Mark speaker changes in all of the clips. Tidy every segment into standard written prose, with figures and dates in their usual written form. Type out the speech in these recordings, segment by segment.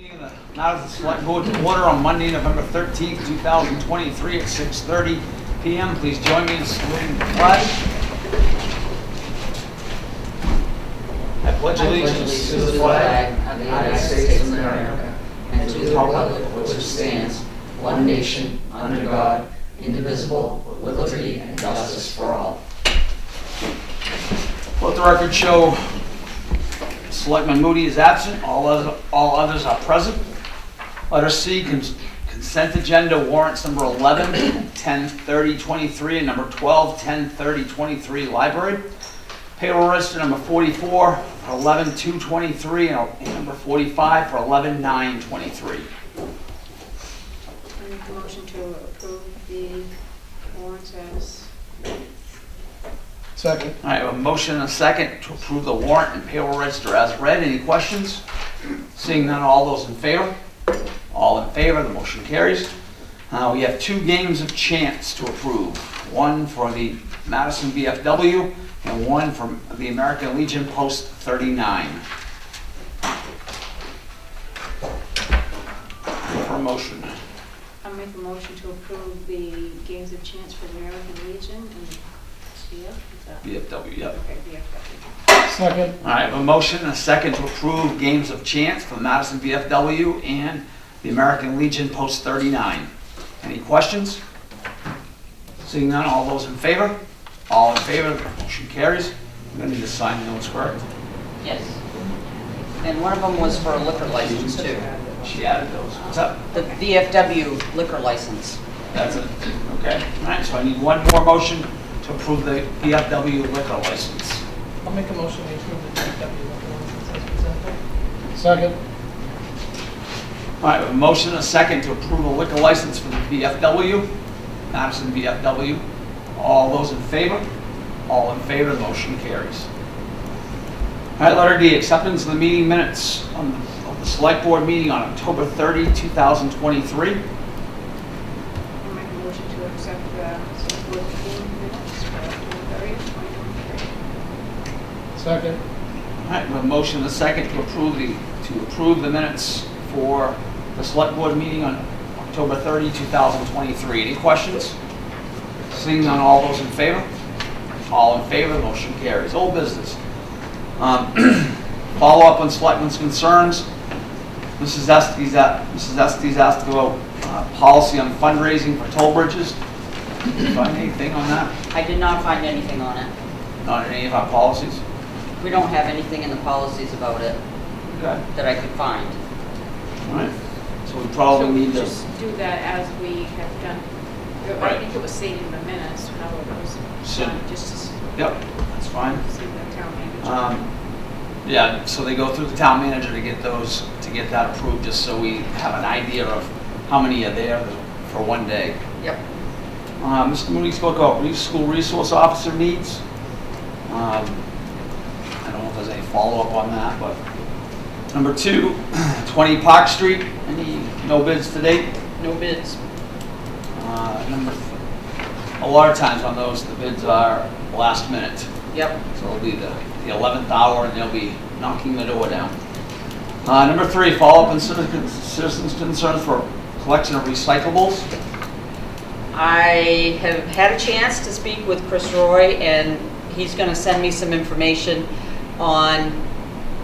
Speaker 1: Meeting of the Madison Select Board to order on Monday, November 13th, 2023 at 6:30 p.m. Please join me in saluting the flag. I pledge allegiance to the flag
Speaker 2: of the United States of America and to the republic for which it stands, one nation, under God, indivisible, with liberty and justice for all.
Speaker 1: Let the record show Selectman Moody is absent. All others are present. Letter C, consent agenda warrants number 11, 10/30/23, and number 12, 10/30/23, library. Payroll register number 44 for 11/2/23, and number 45 for 11/9/23.
Speaker 3: I make a motion to approve the warrants as.
Speaker 4: Second.
Speaker 1: All right, a motion and a second to approve the warrant and payroll register as read. Any questions? Seeing none, all those in favor? All in favor, the motion carries. We have two games of chance to approve. One for the Madison VFW and one from the American Legion Post 39. For a motion.
Speaker 3: I'll make a motion to approve the games of chance for the American Legion and CF. Is that?
Speaker 1: VFW, yep.
Speaker 3: Okay, VFW.
Speaker 4: Second.
Speaker 1: All right, a motion and a second to approve games of chance for the Madison VFW and the American Legion Post 39. Any questions? Seeing none, all those in favor? All in favor, the motion carries. I'm going to need to sign the notes, correct?
Speaker 2: Yes. And one of them was for a liquor license too.
Speaker 1: She added those. What's up?
Speaker 2: The VFW liquor license.
Speaker 1: That's it. Okay. All right, so I need one more motion to approve the VFW liquor license.
Speaker 5: I'll make a motion to approve the DPW license as presented.
Speaker 4: Second.
Speaker 1: All right, a motion and a second to approve a liquor license for the VFW, Madison VFW. All those in favor? All in favor, the motion carries. All right, letter D, acceptance of the meeting minutes of the select board meeting on October 30, 2023.
Speaker 3: I'll make a motion to accept the select board meeting minutes for October 30th, 2023.
Speaker 4: Second.
Speaker 1: All right, we have a motion and a second to approve the minutes for the select board meeting on October 30, 2023. Any questions? Seeing none, all those in favor? All in favor, the motion carries. Old business. Follow up on selectmen's concerns. Mrs. Estes asked about policy on fundraising for toll bridges. Did you find anything on that?
Speaker 2: I did not find anything on it.
Speaker 1: Not in any of our policies?
Speaker 2: We don't have anything in the policies about it
Speaker 1: Okay.
Speaker 2: that I could find.
Speaker 1: All right. So we probably
Speaker 3: So we
Speaker 1: need to.
Speaker 3: just do that as we have done. I
Speaker 1: Right.
Speaker 3: think it was stated in the minutes how it was
Speaker 1: So-
Speaker 3: done, just to
Speaker 1: Yep, that's fine.
Speaker 3: see the town manager.
Speaker 1: Yeah, so they go through the town manager to get that approved, just so we have an idea of how many are there for one day.
Speaker 2: Yep.
Speaker 1: Mr. Mooney spoke about school resource officer needs. I don't know if there's any follow-up on that, but. Number 2, 20 Park Street, no bids to date?
Speaker 2: No bids.
Speaker 1: A lot of times on those, the bids are last minute.
Speaker 2: Yep.
Speaker 1: So it'll be the 11th hour and they'll be knocking the door down. Number 3, follow-up on citizens' concerns for collection of recyclables.
Speaker 2: I have had a chance to speak with Chris Roy, and he's going to send me some information on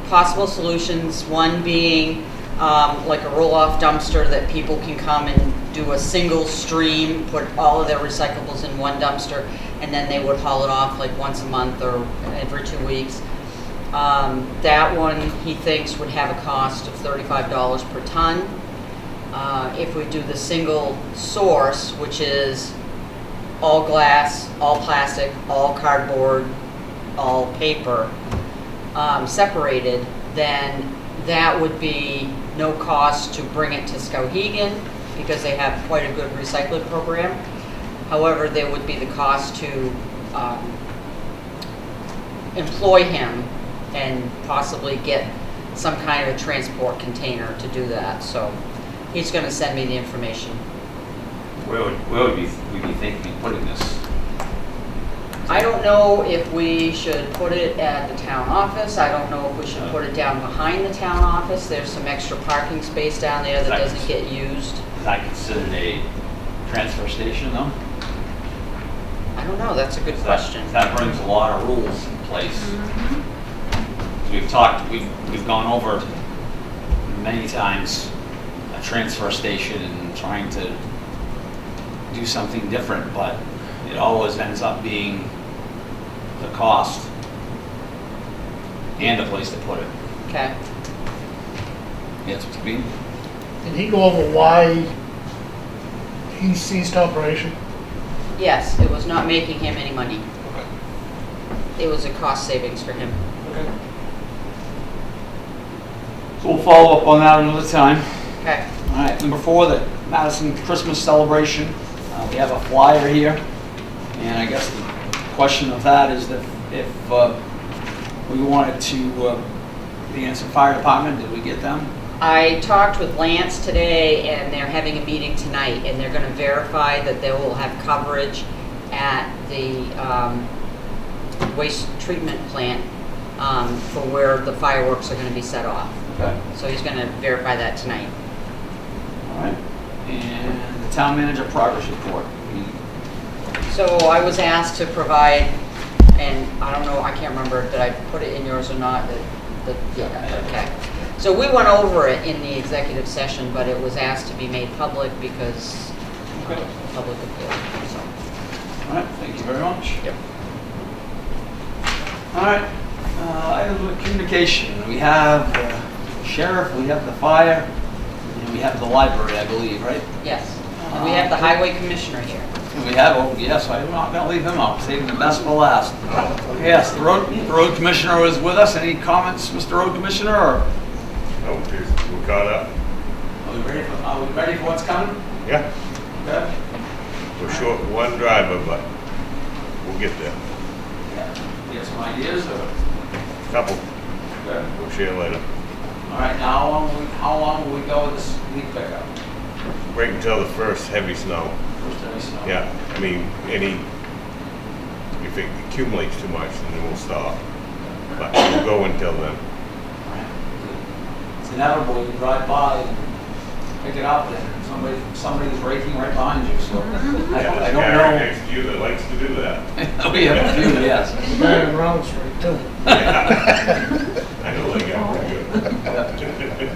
Speaker 2: possible solutions. One being like a roll-off dumpster that people can come and do a single stream, put all of their recyclables in one dumpster, and then they would haul it off like once a month or every 2 weeks. That one, he thinks, would have a cost of $35 per ton. If we do the single source, which is all glass, all plastic, all cardboard, all paper, separated, then that would be no cost to bring it to Skowhegan because they have quite a good recycling program. However, there would be the cost to employ him and possibly get some kind of a transport container to do that. So he's going to send me the information.
Speaker 1: Where would we be thinking of putting this?
Speaker 2: I don't know if we should put it at the town office. I don't know if we should put it down behind the town office. There's some extra parking space down there that doesn't get used.
Speaker 1: Is that considered a transfer station though?
Speaker 2: I don't know, that's a good question.
Speaker 1: That brings a lot of rules in place. We've gone over many times a transfer station and trying to do something different, but it always ends up being the cost and a place to put it.
Speaker 2: Okay.
Speaker 1: Yes, Mr. Bean?
Speaker 4: Did he go over why he ceased operation?
Speaker 2: Yes, it was not making him any money. It was a cost savings for him.
Speaker 4: Okay.
Speaker 1: So we'll follow up on that another time.
Speaker 2: Okay.
Speaker 1: All right, number 4, the Madison Christmas celebration. We have a flyer here, and I guess the question of that is that if we wanted to, the Anson Fire Department, did we get them?
Speaker 2: I talked with Lance today, and they're having a meeting tonight, and they're going to verify that they will have coverage at the waste treatment plant for where the fireworks are going to be set off.
Speaker 1: Okay.
Speaker 2: So he's going to verify that tonight.
Speaker 1: All right, and the town manager progress report.
Speaker 2: So I was asked to provide, and I don't know, I can't remember, did I put it in yours or not? Okay. So we went over it in the executive session, but it was asked to be made public because
Speaker 1: Okay.
Speaker 2: public appeal. So.
Speaker 1: All right, thank you very much.
Speaker 2: Yep.
Speaker 1: All right, items of communication. We have the sheriff, we have the fire, and we have the library, I believe, right?
Speaker 2: Yes. And we have the highway commissioner here.
Speaker 1: And we have, oh, yes, I'm not gonna leave him out, saving the best for last. Yes, the road commissioner is with us. Any comments, Mr. Road Commissioner, or
Speaker 6: No, we're caught up.
Speaker 1: are we ready for what's coming?
Speaker 6: Yeah,
Speaker 1: Okay.
Speaker 6: we're short one driver, but we'll get there.
Speaker 1: Yeah. You have some ideas, or?
Speaker 6: Couple,
Speaker 1: Okay.
Speaker 6: we'll share later.
Speaker 1: All right, now, how long will we go with this leaf pickup?
Speaker 6: Wait until the first heavy snow.
Speaker 1: First any snow?
Speaker 6: Yeah, I mean, if it accumulates too much, then we'll stop. But we'll go until then.
Speaker 1: It's inevitable, you drive by and pick it up, and somebody's braking right behind you, so I
Speaker 6: There's a
Speaker 1: don't
Speaker 6: guy
Speaker 1: know.
Speaker 6: next to you that likes to do that.
Speaker 1: We have a few, yes.
Speaker 4: The guy on Round Street too.
Speaker 6: I know they got pretty good.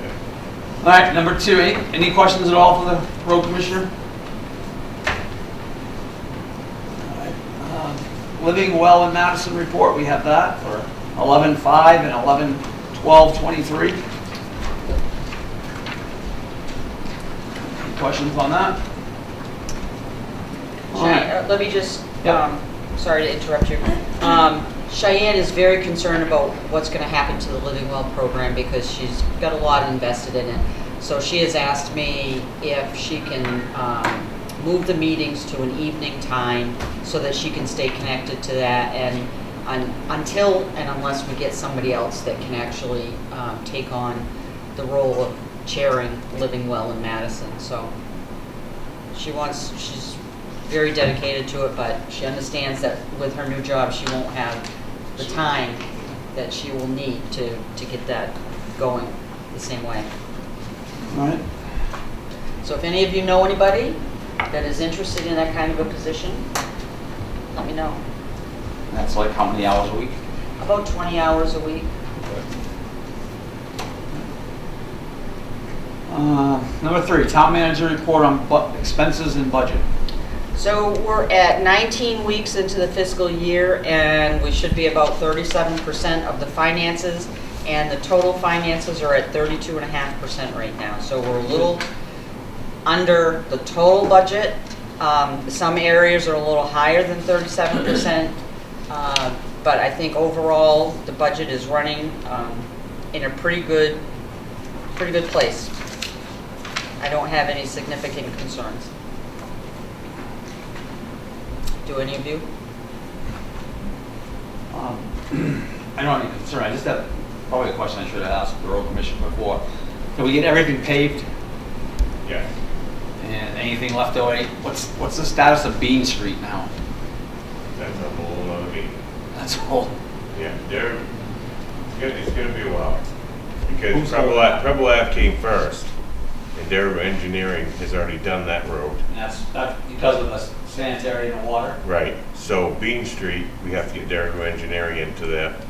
Speaker 1: All right, number 2, any questions at all for the road commissioner? All right, living well in Madison report, we have that for 11/5 and 11/12/23. Any questions on that? All right.
Speaker 2: Cheyenne, let me just,
Speaker 1: Yep.
Speaker 2: sorry to interrupt you. Cheyenne is very concerned about what's going to happen to the Living Well program because she's got a lot invested in it. So she has asked me if she can move the meetings to an evening time so that she can stay connected to that, and until and unless we get somebody else that can actually take on the role of chairing Living Well in Madison. So she's very dedicated to it, but she understands that with her new job, she won't have the time that she will need to get that going the same way.
Speaker 1: All right.
Speaker 2: So if any of you know anybody that is interested in that kind of a position, let me know.
Speaker 1: That's like how many hours a week?
Speaker 2: About 20 hours a week.
Speaker 1: Number 3, town manager report on expenses and budget.
Speaker 2: So we're at 19 weeks into the fiscal year, and we should be about 37% of the finances, and the total finances are at 32.5% right now. So we're a little under the total budget. Some areas are a little higher than 37%, but I think overall the budget is running in a pretty good place. I don't have any significant concerns. Do any of you?
Speaker 1: I don't have any concern. I just have probably a question I should have asked the road commission before. Can we get everything paved
Speaker 6: Yes.
Speaker 1: and anything left over? What's the status of Bean Street now?
Speaker 6: That's a whole other meeting.
Speaker 1: That's all.
Speaker 6: Yeah, it's gonna be a while. Because
Speaker 1: Who's
Speaker 6: Preble
Speaker 1: going?
Speaker 6: Preble Ave came first, and Dare Engineering has already done that road.
Speaker 1: And that's because of the sanitary and the water.
Speaker 6: Right, so Bean Street, we have to get Dare Engineering into that,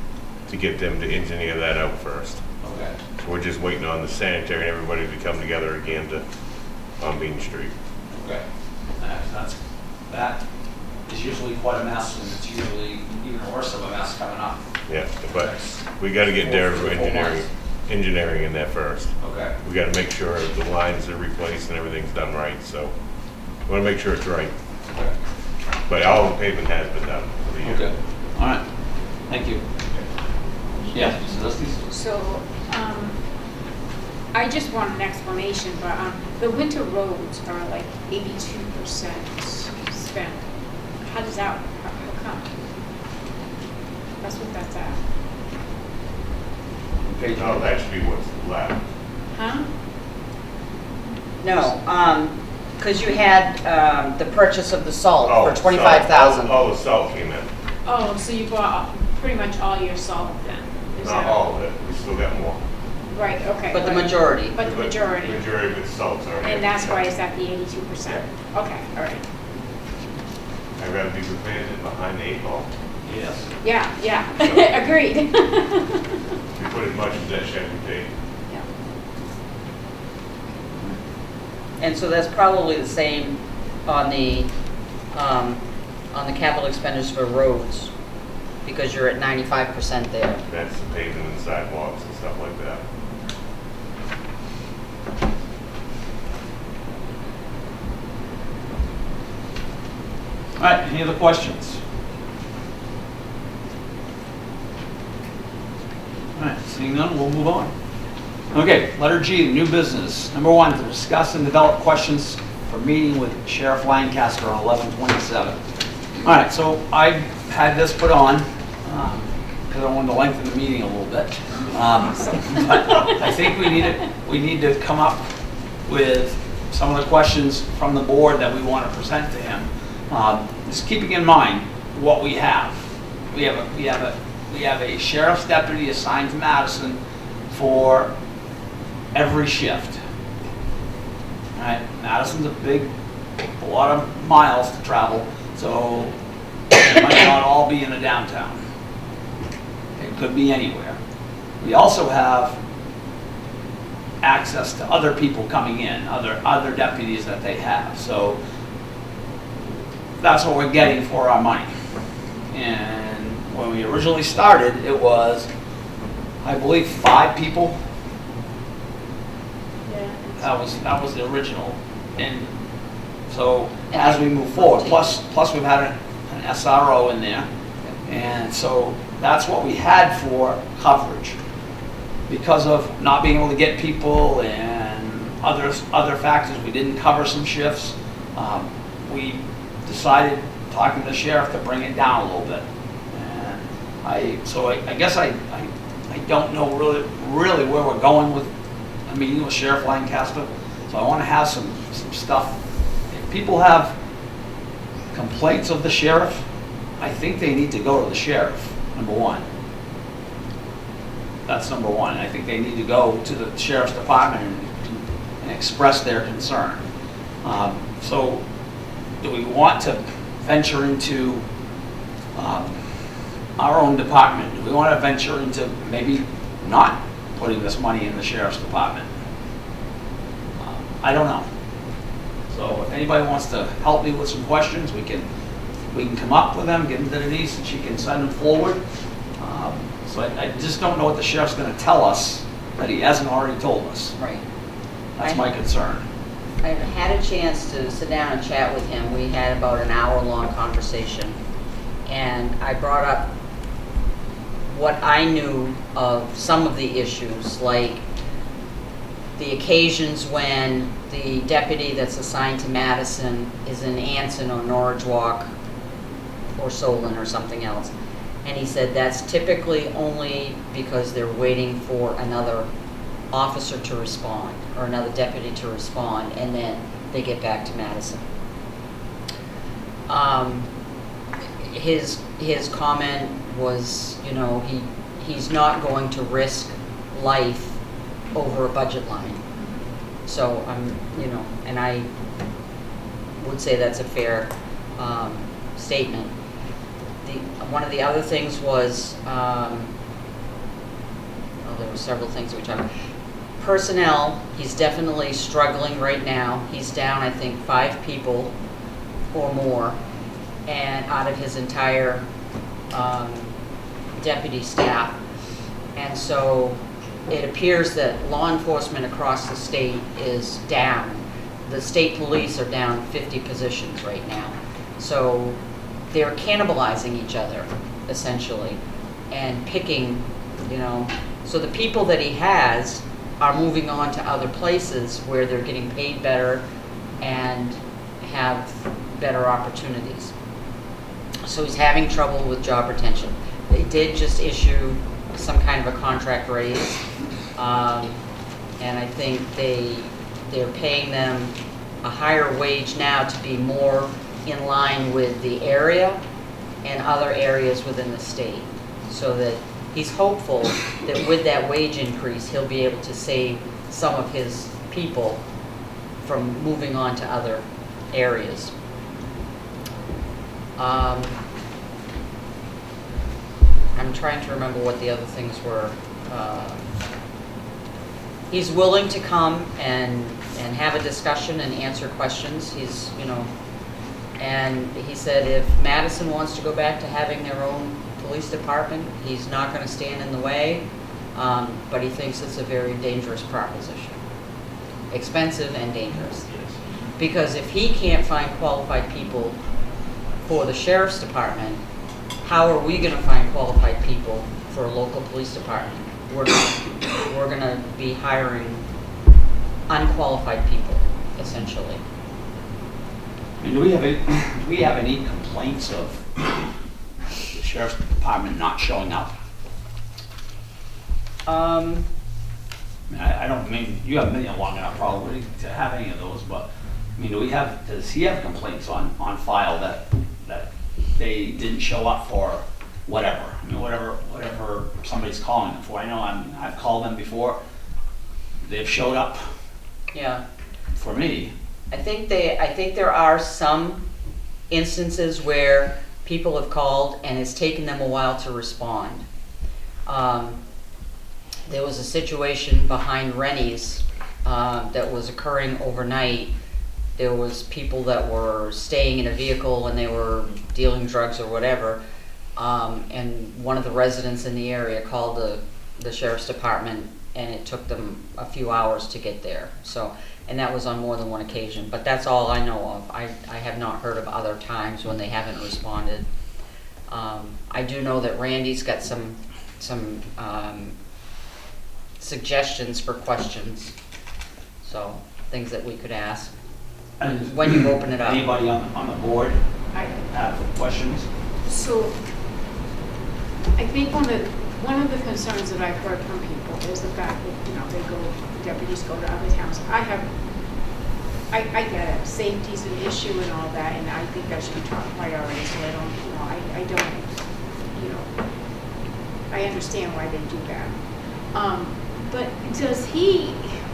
Speaker 6: to get them to engineer that out first.
Speaker 1: Okay.
Speaker 6: So we're just waiting on the sanitary and everybody to come together again on Bean Street.
Speaker 1: Okay. That is usually quite a mess, and it's usually even worse of a mess coming up.
Speaker 6: Yeah, but we gotta get Dare Engineering in there first.
Speaker 1: Okay.
Speaker 6: We gotta make sure the lines are replaced and everything's done right, so we wanna make sure it's right.
Speaker 1: Okay.
Speaker 6: But all the pavement has been done for the year.
Speaker 1: Okay. All right. Thank you. Yeah, Zelensky's?
Speaker 3: So, I just want an explanation, but, the winter roads are like 82% spent. How does that, how come? That's what that's at.
Speaker 1: Okay.
Speaker 6: No, that should be what's left.
Speaker 3: Huh?
Speaker 2: No, because you had the purchase of the salt
Speaker 6: Oh,
Speaker 2: for 25,000.
Speaker 6: All the salt came in.
Speaker 3: Oh, so you bought pretty much all your salt then? Is
Speaker 6: Not
Speaker 3: that-
Speaker 6: all of it, we still got more.
Speaker 3: Right, okay.
Speaker 2: But the majority.
Speaker 3: But the majority.
Speaker 6: Majority of it's salt's already.
Speaker 3: And that's why it's at the 82%? Okay, all right.
Speaker 6: I'd rather be prepared than behind the 8 ball.
Speaker 1: Yes.
Speaker 3: Yeah, agreed.
Speaker 6: We put as much as that shed can take.
Speaker 3: Yeah.
Speaker 2: And so that's probably the same on the capital expenditures for roads, because you're at 95% there.
Speaker 6: That's the pavement and sidewalks and stuff like that.
Speaker 1: All right, any other questions? All right, seeing none, we'll move on. Okay, letter G, new business. Number 1, to discuss and develop questions for meeting with Sheriff Lancaster on 11/27. All right, so I had this put on because I wanted to lengthen the meeting a little bit. But I think we need to come up with some of the questions from the board that we want to present to him. Just keeping in mind what we have. We have a sheriff's deputy assigned to Madison for every shift. All right, Madison's a lot of miles to travel, so it might not all be in the downtown. It could be anywhere. We also have access to other people coming in, other deputies that they have. So that's what we're getting for our money. And when we originally started, it was, I believe, 5 people.
Speaker 3: Yeah.
Speaker 1: That was the original. And so as we move forward, plus we've had an SRO in there. And so that's what we had for coverage. Because of not being able to get people and other factors, we didn't cover some shifts. We decided, talking to the sheriff, to bring it down a little bit. And I guess I don't know really where we're going with a meeting with Sheriff Lancaster. So I want to have some stuff. If people have complaints of the sheriff, I think they need to go to the sheriff, number 1. That's number 1. I think they need to go to the sheriff's department and express their concern. So do we want to venture into our own department? Do we want to venture into maybe not putting this money in the sheriff's department? I don't know. So if anybody wants to help me with some questions, we can come up with them, give them to Denise, and she can send them forward. So I just don't know what the sheriff's going to tell us that he hasn't already told us.
Speaker 2: Right.
Speaker 1: That's my concern.
Speaker 2: I had a chance to sit down and chat with him. We had about an hour-long conversation. And I brought up what I knew of some of the issues, like the occasions when the deputy that's assigned to Madison is in Anson or Norwich Walk or Solon or something else. And he said that's typically only because they're waiting for another officer to respond or another deputy to respond, and then they get back to Madison. his comment was, you know, he's not going to risk life over a budget line. So you know, and I would say that's a fair statement. One of the other things was, well, there were several things that we talked about. Personnel, he's definitely struggling right now. He's down, I think, 5 people or more, and out of his entire deputy staff. And so it appears that law enforcement across the state is down. The state police are down 50 positions right now. So they're cannibalizing each other, essentially, and picking, you know. So the people that he has are moving on to other places where they're getting paid better and have better opportunities. So he's having trouble with job retention. They did just issue some kind of a contract raise, and I think they're paying them a higher wage now to be more in line with the area and other areas within the state, so that he's hopeful that with that wage increase, he'll be able to save some of his people from moving on to other areas. I'm trying to remember what the other things were. He's willing to come and have a discussion and answer questions. He's, you know, and he said if Madison wants to go back to having their own police department, he's not going to stand in the way, but he thinks it's a very dangerous proposition. Expensive and dangerous. Because if he can't find qualified people for the sheriff's department, how are we going to find qualified people for a local police department? We're going to be hiring unqualified people, essentially.
Speaker 1: I mean, do we have any complaints of the sheriff's department not showing up? I mean, I don't mean, you haven't been here long enough probably to have any of those, but, I mean, does he have complaints on file that they didn't show up for whatever? I mean, whatever somebody's calling them for. I know I've called them before. They've showed up
Speaker 2: Yeah.
Speaker 1: for me.
Speaker 2: I think there are some instances where people have called and it's taken them a while to respond. There was a situation behind Rennie's that was occurring overnight. There was people that were staying in a vehicle and they were dealing drugs or whatever, and one of the residents in the area called the sheriff's department, and it took them a few hours to get there. So, and that was on more than one occasion, but that's all I know of. I have not heard of other times when they haven't responded. I do know that Randy's got some suggestions for questions, so things that we could ask
Speaker 1: And
Speaker 2: when you open it up.
Speaker 1: Anybody on the board
Speaker 3: I,
Speaker 1: have questions?
Speaker 3: so, I think one of the concerns that I've heard from people is the fact that, you know, deputies go to other towns. I get it, safety's an issue and all that, and I think that should be top priority, so I don't, I understand why they do that. But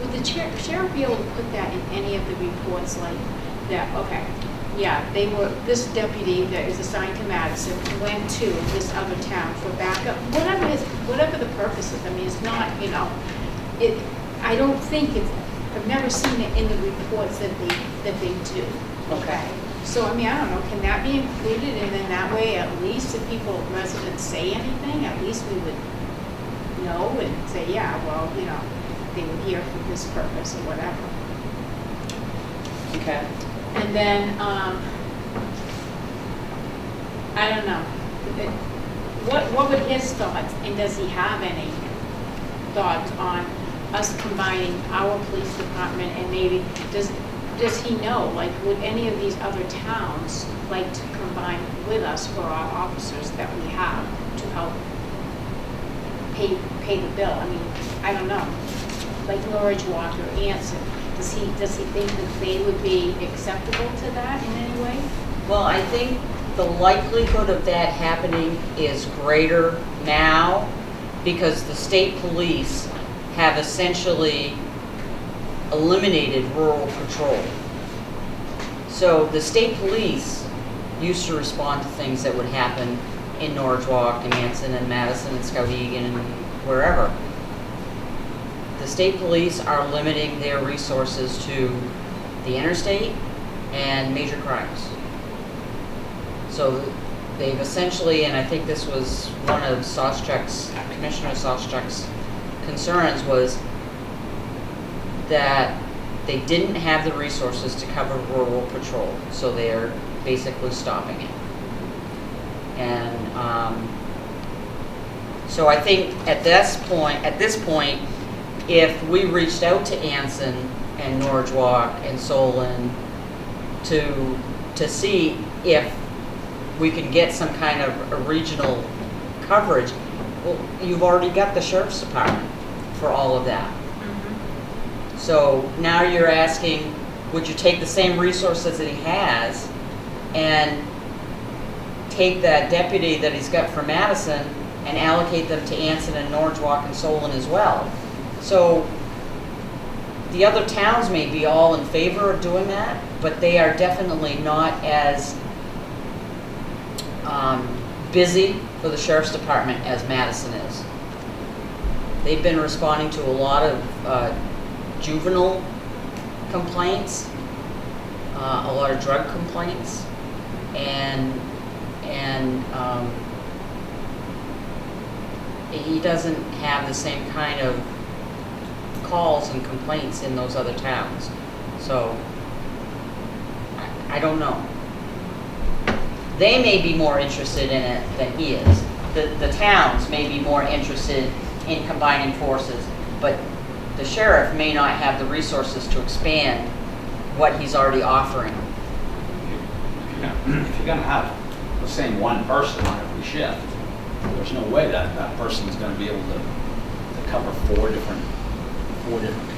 Speaker 3: would the sheriff be able to put that in any of the reports, like that, okay, yeah, this deputy that is assigned to Madison went to this other town for backup, whatever the purpose is. I mean, it's not, I don't think I've never seen it in the reports that they do. Okay. So, I mean, I don't know, can that be included, and then that way, at least if residents say anything, at least we would know and say, yeah, well, they were here for this purpose or whatever.
Speaker 2: Okay.
Speaker 3: And then, I don't know, what would his thoughts, and does he have any thoughts on us combining our police department, and maybe, does he know, like, would any of these other towns like to combine with us for our officers that we have to help pay the bill? I mean, I don't know, like Norwich Walker, Anson, does he think that they would be acceptable to that in any way?
Speaker 2: Well, I think the likelihood of that happening is greater now because the state police have essentially eliminated rural patrol. So the state police used to respond to things that would happen in Norwalk and Anson and Madison and Skowhegan and wherever. The state police are limiting their resources to the interstate and major crimes. So they've essentially, and I think this was one of Commissioner Soschek's concerns, was that they didn't have the resources to cover rural patrol, so they're basically stopping it. And so I think at this point, if we reached out to Anson and Norwalk and Solon to see if we can get some kind of a regional coverage, well, you've already got the sheriff's department for all of that. So now you're asking, would you take the same resources that he has and take that deputy that he's got for Madison and allocate them to Anson and Norwalk and Solon as well? So the other towns may be all in favor of doing that, but they are definitely not as busy for the sheriff's department as Madison is. They've been responding to a lot of juvenile complaints, a lot of drug complaints, and he doesn't have the same kind of calls and complaints in those other towns. So I don't know. They may be more interested in it than he is. The towns may be more interested in combining forces, but the sheriff may not have the resources to expand what he's already offering.
Speaker 1: If you're gonna have the same one person on every shift, there's no way that person's gonna be able to cover four different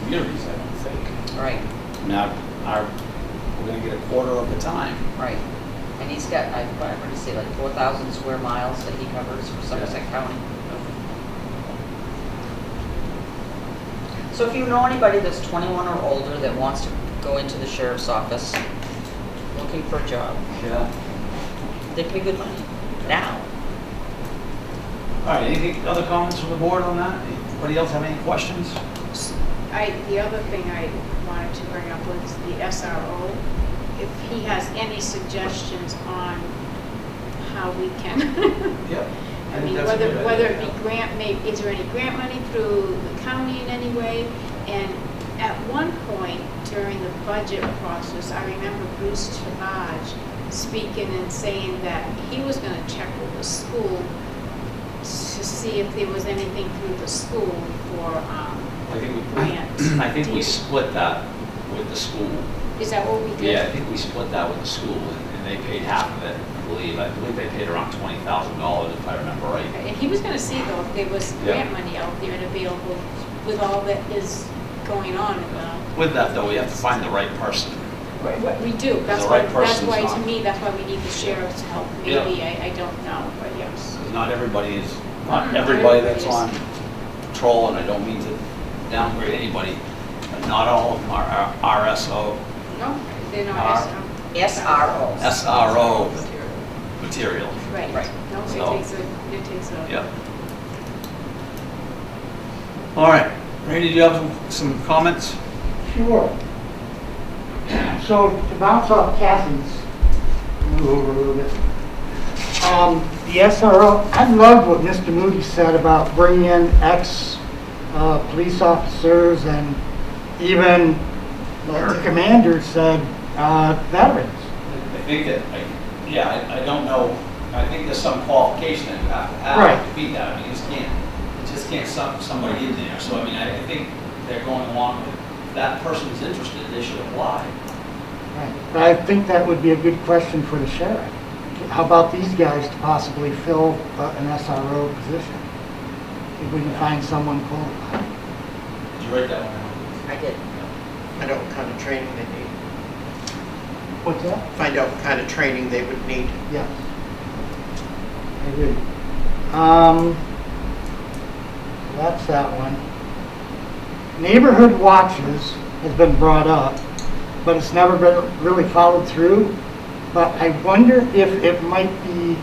Speaker 1: communities, I don't think.
Speaker 2: Right,
Speaker 1: Now, we're gonna get a quarter of the time.
Speaker 2: right. And he's got, what did he say, like 4,000 square miles that he covers for Somerset County. So if you know anybody that's 21 or older that wants to go into the sheriff's office looking for a job,
Speaker 1: Yeah.
Speaker 2: they pay good money now.
Speaker 1: All right, any other comments from the board on that? Anybody else have any questions?
Speaker 3: The other thing I wanted to bring up was the SRO. If he has any suggestions on how we can,
Speaker 1: Yep.
Speaker 3: I mean, whether it be is there any grant money through the county in any way? And at one point during the budget process, I remember Bruce Chavage speaking and saying that he was going to check with the school to see if there was anything through the school for grants.
Speaker 1: I think we split that with the school.
Speaker 3: Is that what we did?
Speaker 1: Yeah, I think we split that with the school, and they paid half of it, I believe. I believe they paid around $20,000, if I remember right.
Speaker 3: And he was going to see, though, if there was grant money out there and available with all that is going on.
Speaker 1: With that, though, we have to find the right person.
Speaker 3: What we do. That's
Speaker 1: The
Speaker 3: why.
Speaker 1: right
Speaker 3: That's
Speaker 1: person's
Speaker 3: why,
Speaker 1: not-
Speaker 3: to me, that's why we need the sheriff's help.
Speaker 1: Yeah.
Speaker 3: Maybe I don't know, but yes.
Speaker 1: Because not everybody
Speaker 3: Not
Speaker 1: everybody that's on
Speaker 3: everybody's-
Speaker 1: patrol, and I don't mean to downgrade anybody, but not all of them are RSO,
Speaker 3: No, they're not.
Speaker 2: SRO.
Speaker 1: SRO material.
Speaker 3: Right.
Speaker 2: Right.
Speaker 3: No,
Speaker 1: So-
Speaker 3: it takes a.
Speaker 1: Yep. All right, Randy, do you have some comments?
Speaker 7: Sure. So to bounce off Kathy's, move over a little bit. The SRO, I love what Mr. Moody said about bringing in ex-police officers, and even the commander said veterans.
Speaker 1: I think that, I don't know, I think there's some qualification that you have to have
Speaker 7: Right.
Speaker 1: to be that. I mean, you just can't suck somebody in there. So, I mean, I think they're going along with, if that person is interested, they should apply.
Speaker 7: Right. But I think that would be a good question for the sheriff. How about these guys to possibly fill an SRO position? If we can find someone qualified.
Speaker 1: Did you write that one?
Speaker 2: I did.
Speaker 8: I know what kind of training they need.
Speaker 7: What's that?
Speaker 8: Find out what kind of training they would need.
Speaker 7: Yes. I agree. That's that one. Neighborhood watches has been brought up, but it's never been really followed through. But I wonder if it might be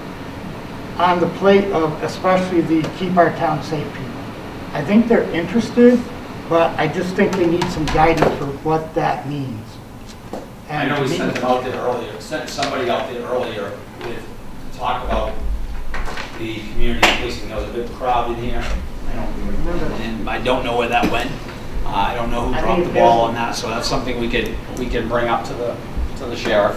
Speaker 7: on the plate of especially the Keep Our Town Safe people. I think they're interested, but I just think they need some guidance for what that means.
Speaker 1: I know we sent them out there earlier, sent somebody out there earlier with, to talk about the community policing. There was a big crowd in here. I don't remember, and I don't know where that went. I don't know who
Speaker 7: I
Speaker 1: dropped
Speaker 7: think
Speaker 1: the
Speaker 7: it
Speaker 1: ball
Speaker 7: was-
Speaker 1: on that, so that's something we can bring up to the sheriff,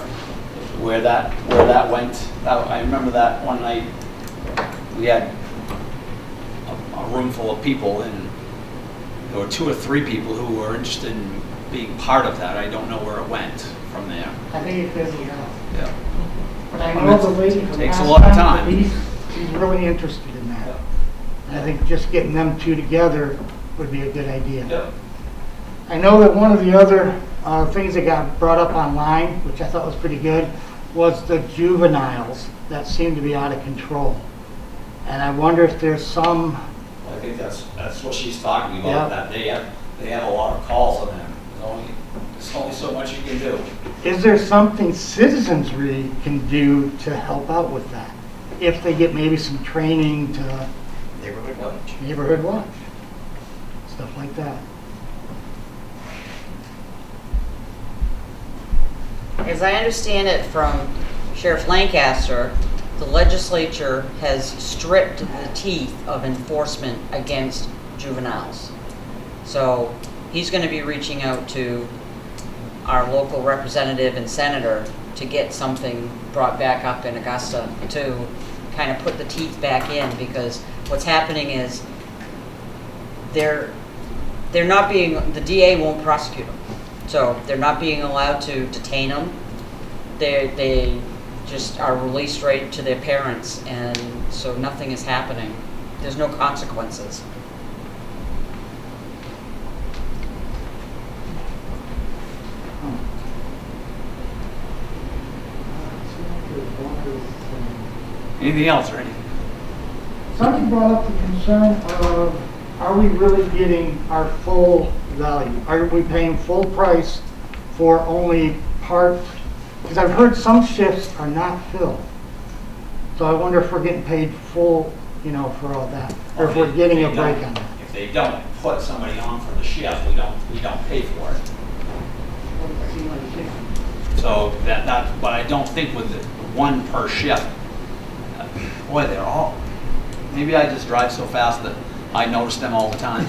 Speaker 1: where that went. I remember that one night, we had a room full of people, and there were 2 or 3 people who were interested in being part of that. I don't know where it went from there.
Speaker 7: I think it does now.
Speaker 1: Yeah.
Speaker 7: But I know the lady from
Speaker 1: Takes a
Speaker 7: last
Speaker 1: lot of
Speaker 7: time,
Speaker 1: time.
Speaker 7: Denise, she's really interested in that. And I think just getting them 2 together would be a good idea.
Speaker 1: Yep.
Speaker 7: I know that one of the other things that got brought up online, which I thought was pretty good, was the juveniles that seem to be out of control. And I wonder if there's some,
Speaker 1: I think that's what she's talking
Speaker 7: Yeah.
Speaker 1: about, that they have a lot of calls on them. There's only so much you can do.
Speaker 7: is there something citizens really can do to help out with that? If they get maybe some training to
Speaker 8: Neighborhood watch.
Speaker 7: neighborhood watch, stuff like that.
Speaker 2: As I understand it from Sheriff Lancaster, the legislature has stripped the teeth of enforcement against juveniles. So he's going to be reaching out to our local representative and senator to get something brought back up in Augusta to kind of put the teeth back in, because what's happening is they're not being, the DA won't prosecute them. So they're not being allowed to detain them. They just are released right to their parents, and so nothing is happening. There's no consequences.
Speaker 1: Anything else, or anything?
Speaker 7: Somebody brought up the concern of, are we really getting our full value? Are we paying full price for only part? Because I've heard some shifts are not filled. So I wonder if we're getting paid full, for all that, or if we're getting a break on that.
Speaker 1: If they don't put somebody on for the shift, we don't pay for it. So but I don't think with the 1 per shift, boy, they're all, maybe I just drive so fast that I notice them all the time.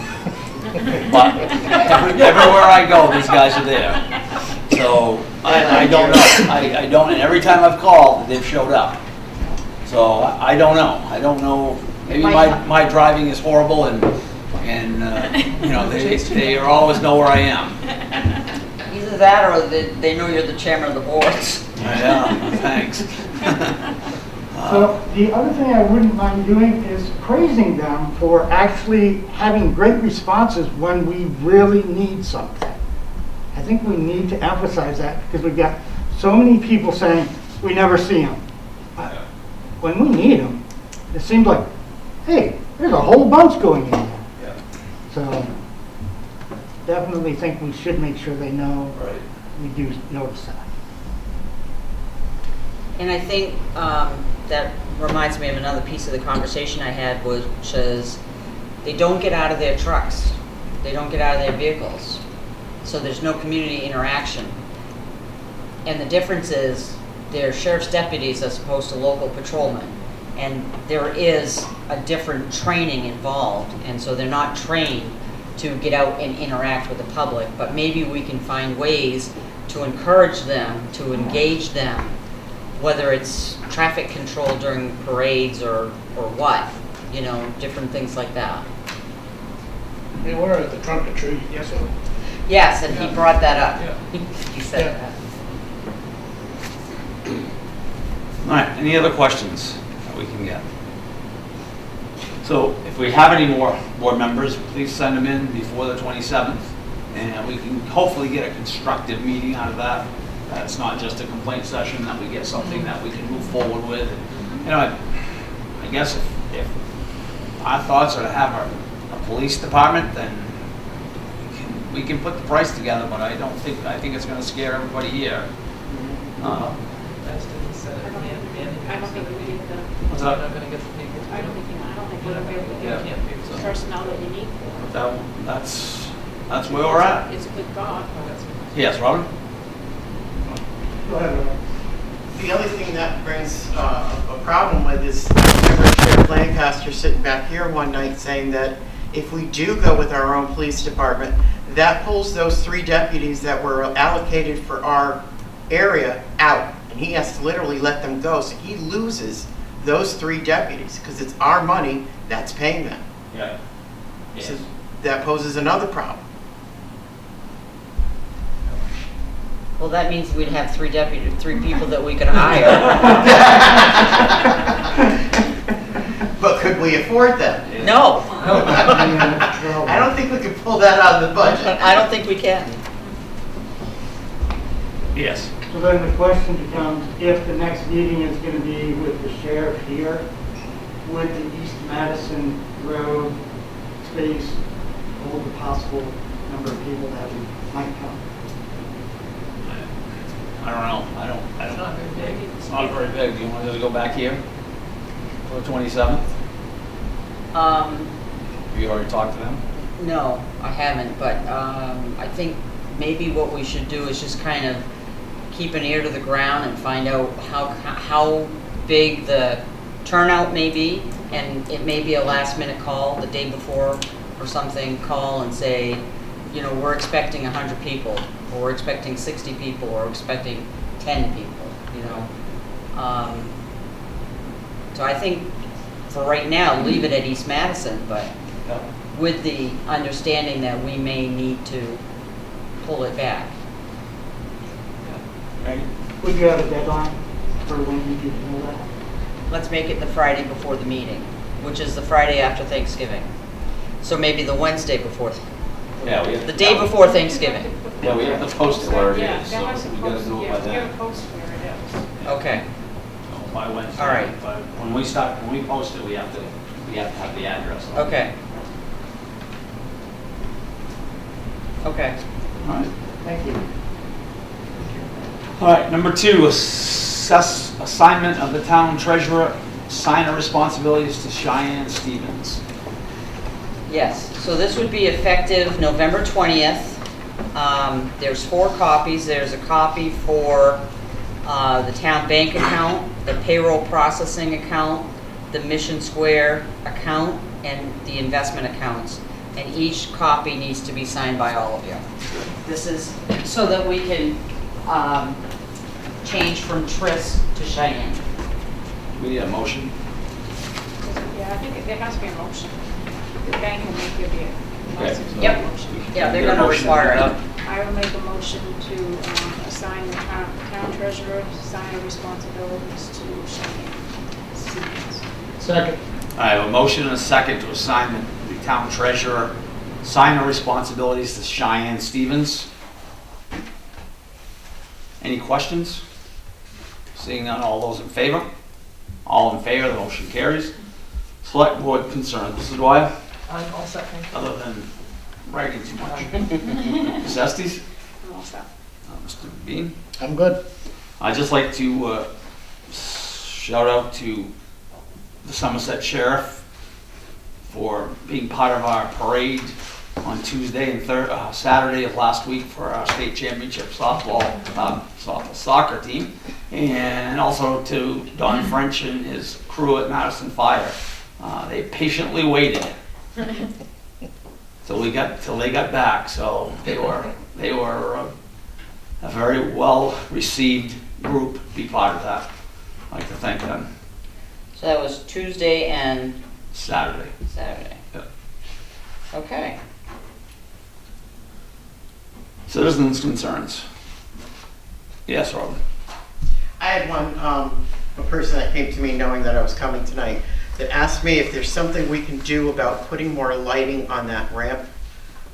Speaker 1: But everywhere I go, these guys are there. So I don't know. I don't, and every time I've called, they've showed up. So I don't know. I don't know. Maybe my driving is horrible, and they always know where I am.
Speaker 2: Either that, or they know you're the chairman of the boards.
Speaker 1: Yeah, thanks.
Speaker 7: So the other thing I wouldn't mind doing is praising them for actually having great responses when we really need something. I think we need to emphasize that, because we've got so many people saying, we never see them. When we need them, it seems like, hey, there's a whole bunch going in there.
Speaker 1: Yeah.
Speaker 7: So definitely think we should make sure they know
Speaker 1: Right.
Speaker 7: we do notice that.
Speaker 2: And I think that reminds me of another piece of the conversation I had, which is they don't get out of their trucks. They don't get out of their vehicles. So there's no community interaction. And the difference is they're sheriff's deputies as opposed to local patrolmen. And there is a different training involved. And so they're not trained to get out and interact with the public. But maybe we can find ways to encourage them, to engage them, whether it's traffic control during parades or what, different things like that.
Speaker 4: They were at the trunk or treat, yes, sir.
Speaker 2: Yes, and he brought that up.
Speaker 4: Yeah.
Speaker 2: He said
Speaker 4: Yeah.
Speaker 2: that.
Speaker 1: All right, any other questions that we can get? So if we have any more board members, please send them in before the 27th, and we can hopefully get a constructive meeting out of that. that it's not just a complaint session, that we get something that we can move forward with. You know, I guess if our thoughts are to have a police department, then we can put the price together, but I think it's gonna scare everybody here.
Speaker 5: That's what he said.
Speaker 3: I don't think we get the,
Speaker 1: What's
Speaker 5: We're
Speaker 1: up?
Speaker 5: not gonna get the people.
Speaker 3: I don't think we're gonna be able to
Speaker 1: Yeah.
Speaker 3: get
Speaker 5: Can't be,
Speaker 3: the
Speaker 5: so.
Speaker 3: personnel that you need for it.
Speaker 1: That's where we're at.
Speaker 3: It's a good thought.
Speaker 5: Oh, that's good.
Speaker 1: Yes, Robin?
Speaker 7: Go ahead, Rob.
Speaker 8: The other thing that brings a problem with is, I remember Sheriff Lancaster sitting back here one night saying that if we do go with our own police department, that pulls those 3 deputies that were allocated for our area out. And he has to literally let them go. So he loses those 3 deputies because it's our money that's paying them.
Speaker 1: Yeah.
Speaker 8: So that poses another problem.
Speaker 2: Well, that means we'd have 3 people that we could hire.
Speaker 8: But could we afford them?
Speaker 2: No,
Speaker 8: I don't think we could pull that out of the budget.
Speaker 2: I don't think we can.
Speaker 1: Yes.
Speaker 7: So then the question becomes, if the next meeting is going to be with the sheriff here, would the East Madison Road space hold a possible number of people that might come?
Speaker 1: I don't know. I
Speaker 5: It's
Speaker 1: don't.
Speaker 5: not very big.
Speaker 1: It's not very big. Do you want to go back here for the 27th? Have you already talked to them?
Speaker 2: No, I haven't, but I think maybe what we should do is just kind of keep an ear to the ground and find out how big the turnout may be, and it may be a last minute call the day before or something, call and say, you know, we're expecting 100 people, or we're expecting 60 people, or we're expecting 10 people, you know. So I think for right now, leave it at East Madison, but with the understanding that we may need to pull it back.
Speaker 1: Right.
Speaker 7: Would you have a deadline for when you could know that?
Speaker 2: Let's make it the Friday before the meeting, which is the Friday after Thanksgiving. So maybe the Wednesday before,
Speaker 1: Yeah, we have.
Speaker 2: the day before Thanksgiving.
Speaker 1: Yeah, we have to post it where it
Speaker 3: Yeah,
Speaker 1: is,
Speaker 3: that has
Speaker 1: so
Speaker 3: to
Speaker 1: we gotta
Speaker 3: post,
Speaker 1: do it by
Speaker 3: yeah, we
Speaker 1: then.
Speaker 3: gotta post where it is.
Speaker 2: Okay,
Speaker 1: So by Wednesday.
Speaker 2: All right.
Speaker 1: But when we post it, we have to have the address. on it.
Speaker 2: okay. Okay.
Speaker 1: All right.
Speaker 7: Thank you.
Speaker 1: All right, number 2, assess assignment of the town treasurer, signer responsibilities to Cheyenne Stevens.
Speaker 2: Yes, so this would be effective November 20th. There's 4 copies. There's a copy for the town bank account, the payroll processing account, the Mission Square account, and the investment accounts. And each copy needs to be signed by all of you. This is so that we can change from Tris to Cheyenne.
Speaker 1: We need a motion.
Speaker 3: Yeah, I think there has to be a motion. The bank will make you be a.
Speaker 1: Okay, so-
Speaker 2: Yep. Yeah, they're gonna
Speaker 1: Motion.
Speaker 2: require it.
Speaker 3: I will make a motion to assign the town treasurer, sign responsibilities to Cheyenne Stevens.
Speaker 4: Second.
Speaker 1: I have a motion and a second to assign the town treasurer signer responsibilities to Cheyenne Stevens. Any questions? Seeing none, all those in favor? All in favor, the motion carries. Select board concerns, Mrs. Dwyer,
Speaker 5: I'm all set, thank you.
Speaker 1: other than writing too much. Ms. Estes?
Speaker 3: I'm all set.
Speaker 1: Mr. Bean?
Speaker 4: I'm good.
Speaker 1: I'd just like to shout out to the Somerset Sheriff for being part of our parade on Tuesday and Saturday of last week for our state championship soccer team, and also to Don French and his crew at Madison Fire. They patiently waited till they got back, so they were a very well received group to be part of that. I'd like to thank them.
Speaker 2: So that was Tuesday and
Speaker 1: Saturday.
Speaker 2: Saturday.
Speaker 1: Yep.
Speaker 2: Okay.
Speaker 1: Citizens' concerns. Yes, Robin.
Speaker 8: I had one, a person that came to me knowing that I was coming tonight, that asked me if there's something we can do about putting more lighting on that ramp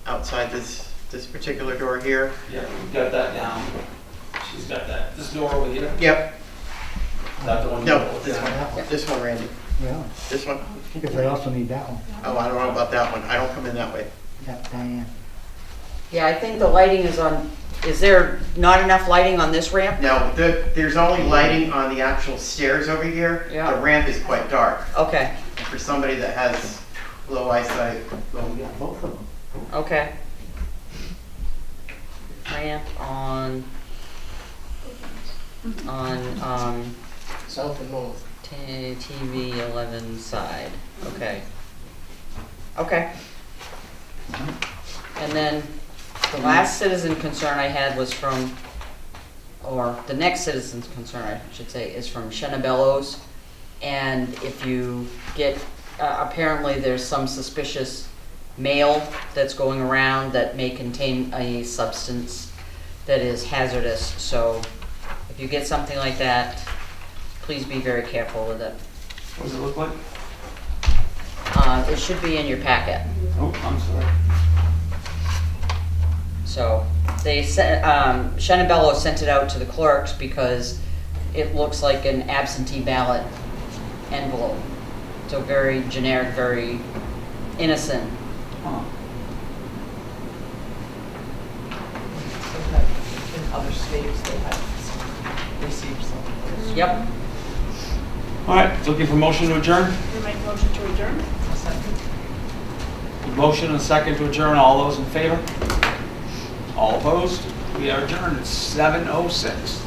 Speaker 8: outside this particular door here.
Speaker 1: Yeah, we've got that down. She's got that, this door over here.
Speaker 8: Yep,
Speaker 1: Is that the one?
Speaker 8: no, this one, Randy,
Speaker 7: Yeah,
Speaker 8: this one.
Speaker 7: because I also need that one.
Speaker 8: Oh, I don't know about that one, I don't come in that way.
Speaker 7: That Diane.
Speaker 2: Yeah, I think the lighting is on, is there not enough lighting on this ramp?
Speaker 8: No, there's only lighting on the actual stairs over here.
Speaker 2: Yeah.
Speaker 8: The ramp is quite dark.
Speaker 2: Okay,
Speaker 8: For somebody that has low eyesight,
Speaker 7: Well, we got both of them.
Speaker 2: okay. Ramp on,
Speaker 4: South and north.
Speaker 2: TV 11 side, okay. Okay. And then the last citizen concern I had was from, or the next citizen's concern, I should say, is from Shenabello's. And if you get, apparently there's some suspicious mail that's going around that may contain a substance that is hazardous. So if you get something like that, please be very careful with it.
Speaker 1: What does it look like?
Speaker 2: It should be in your packet.
Speaker 1: Oh, I'm sorry.
Speaker 2: So they sent, Shenabello sent it out to the clerks because it looks like an absentee ballot envelope. So very generic, very innocent.
Speaker 1: Huh.
Speaker 5: In other states, they have received something.
Speaker 2: Yep.
Speaker 1: All right, looking for motion to adjourn?
Speaker 3: You make motion to adjourn?
Speaker 5: A second.
Speaker 1: Motion and a second to adjourn, all those in favor? All opposed? We are adjourned at 7:06.